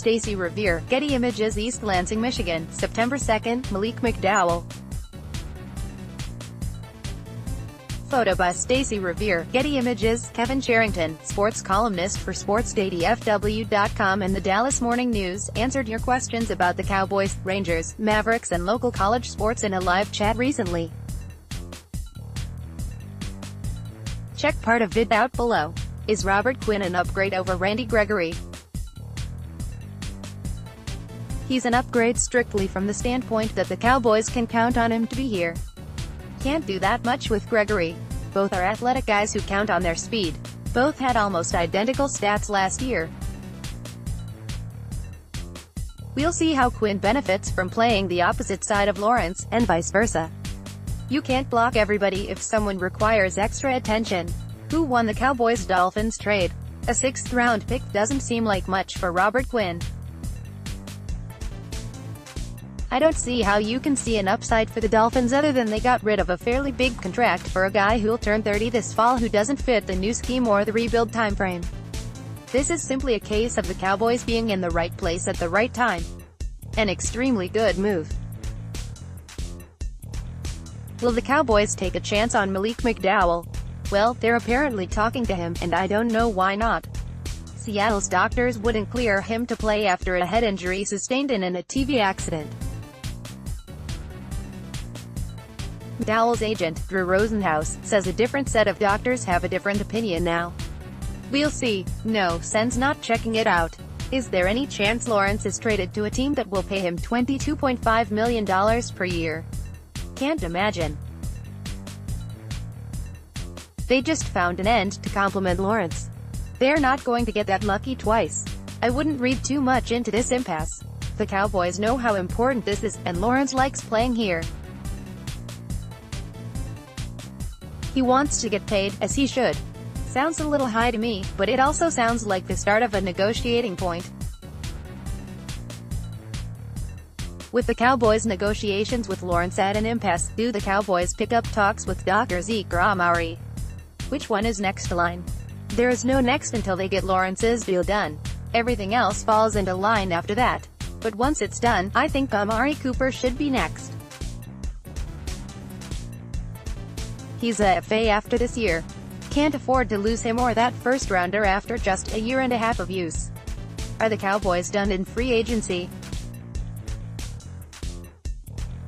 Stacy Revere, Getty Images East Lansing, Michigan, September 2, Malik McDowell. Photo by Stacy Revere, Getty Images. Kevin Sherrington, sports columnist for SportsDailyFW.com and the Dallas Morning News, answered your questions about the Cowboys, Rangers, Mavericks and local college sports in a live chat recently. Check part of vid out below. Is Robert Quinn an upgrade over Randy Gregory? He's an upgrade strictly from the standpoint that the Cowboys can count on him to be here. Can't do that much with Gregory. Both are athletic guys who count on their speed. Both had almost identical stats last year. We'll see how Quinn benefits from playing the opposite side of Lawrence, and vice versa. You can't block everybody if someone requires extra attention. Who won the Cowboys-Dolphins trade? A 6th-round pick doesn't seem like much for Robert Quinn. I don't see how you can see an upside for the Dolphins other than they got rid of a fairly big contract for a guy who'll turn 30 this fall who doesn't fit the new scheme or the rebuild timeframe. This is simply a case of the Cowboys being in the right place at the right time. An extremely good move. Will the Cowboys take a chance on Malik McDowell? Well, they're apparently talking to him, and I don't know why not. Seattle's doctors wouldn't clear him to play after a head injury sustained in a TV accident. McDowell's agent, Drew Rosenhaus, says a different set of doctors have a different opinion now. We'll see. No sense not checking it out. Is there any chance Lawrence is traded to a team that will pay him $22.5 million per year? Can't imagine. They just found an end to compliment Lawrence. They're not going to get that lucky twice. I wouldn't read too much into this impasse. The Cowboys know how important this is, and Lawrence likes playing here. He wants to get paid, as he should. Sounds a little high to me, but it also sounds like the start of a negotiating point. With the Cowboys' negotiations with Lawrence at an impasse, do the Cowboys pick up talks with Dr. Zeke or Amari? Which one is next line? There is no next until they get Lawrence's deal done. Everything else falls into line after that. But once it's done, I think Amari Cooper should be next. He's a FA after this year. Can't afford to lose him or that first-rounder after just a year and a half of use. Are the Cowboys done in free agency?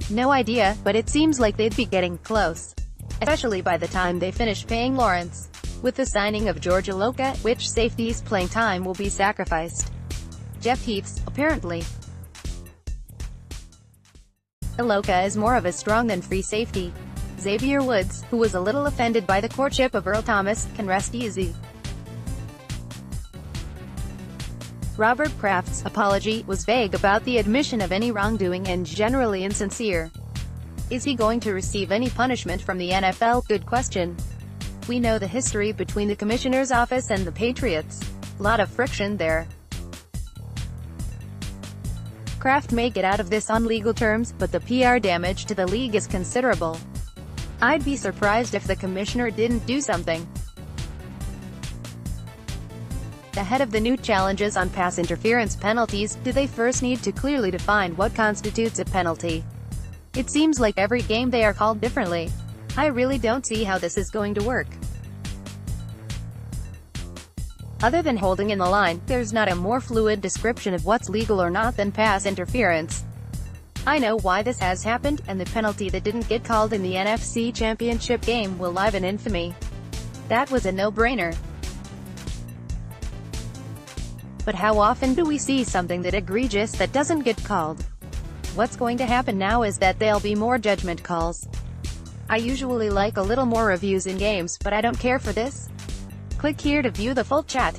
No idea, but it seems like they'd be getting close. Especially by the time they finish paying Lawrence. With the signing of George Iloka, which safety's playing time will be sacrificed. Jeff Heaths, apparently. Iloka is more of a strong than free safety. Xavier Woods, who was a little offended by the courtship of Earl Thomas, can rest easy. Robert Kraft's apology was vague about the admission of any wrongdoing and generally insincere. Is he going to receive any punishment from the NFL? Good question. We know the history between the commissioner's office and the Patriots. Lot of friction there. Kraft may get out of this on legal terms, but the PR damage to the league is considerable. I'd be surprised if the commissioner didn't do something. Ahead of the new challenges on pass interference penalties, do they first need to clearly define what constitutes a penalty? It seems like every game they are called differently. I really don't see how this is going to work. Other than holding in the line, there's not a more fluid description of what's legal or not than pass interference. I know why this has happened, and the penalty that didn't get called in the NFC Championship game will live in infamy. That was a no-brainer. But how often do we see something that egregious that doesn't get called? What's going to happen now is that there'll be more judgment calls. I usually like a little more reviews in games, but I don't care for this. Click here to view the full chat.